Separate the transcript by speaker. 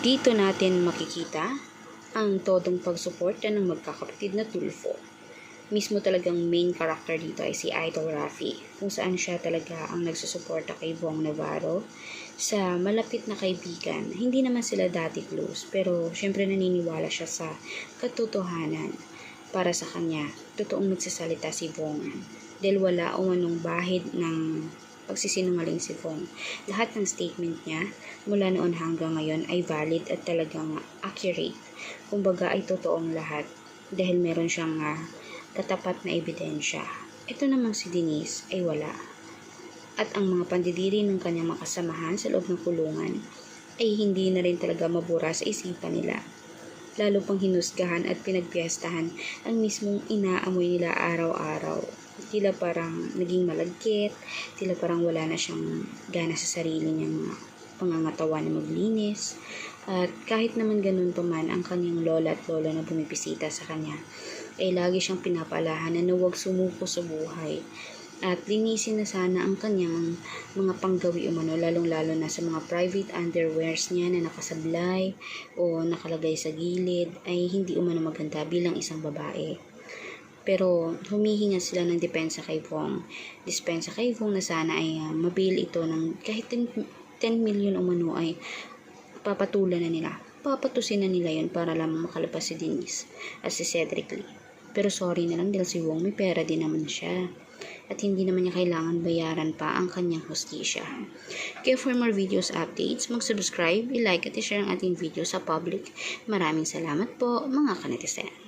Speaker 1: Dito natin makikita ang todong pagsuporta ng magkakapatid na Tulfo. Mismo talagang main character dito ay si Idol Rafi, kung saan siya talaga ang nagsusuporta kay Bong Navarro sa malapit na kaibigan. Hindi naman sila dati close, pero syempre naniniwala siya sa katotohanan. Para sa kanya, totoong nagsasalita si Bong dahil wala umanong bahid ng pagsisinungaling si Bong. Lahat ng statement niya mula noon hanggang ngayon ay valid at talagang accurate. Kumbaga ay totoong lahat dahil meron siyang katapat na ebidensya. Ito namang si Denise ay wala. At ang mga pandidiri ng kanyang makasamahan sa loob ng kulungan ay hindi na rin talaga mabura sa isipan nila. Lalo pang hinusgahan at pinagpiestahan ang mismong inaamoy nila araw-araw. Tila parang naging malagkit, tila parang wala na siyang gana sa sarili niyang pangangatawan na maglinis. At kahit naman ganun pa man ang kanyang lola at lola na bumibisita sa kanya, ay lagi siyang pinapaalahanan na huwag sumuko sa buhay. At linisin na sana ang kanyang mga panggawi umano, lalong-lalo na sa mga private underwears niya na nakasablay o nakalagay sa gilid ay hindi umano maganda bilang isang babae. Pero humihinga sila ng dispensa kay Bong na sana ay mabil ito ng kahit 10 million umano ay papatulan na nila. Papatusin na nila yun para lamang makalabas si Denise at si Cedric Lee. Pero sorry na lang dahil si Wong may pera din naman siya. At hindi naman niya kailangan bayaran pa ang kanyang hustisya. Kaya for more videos updates, mag-subscribe, i-like at i-share ang ating video sa public. Maraming salamat po mga kanetizen.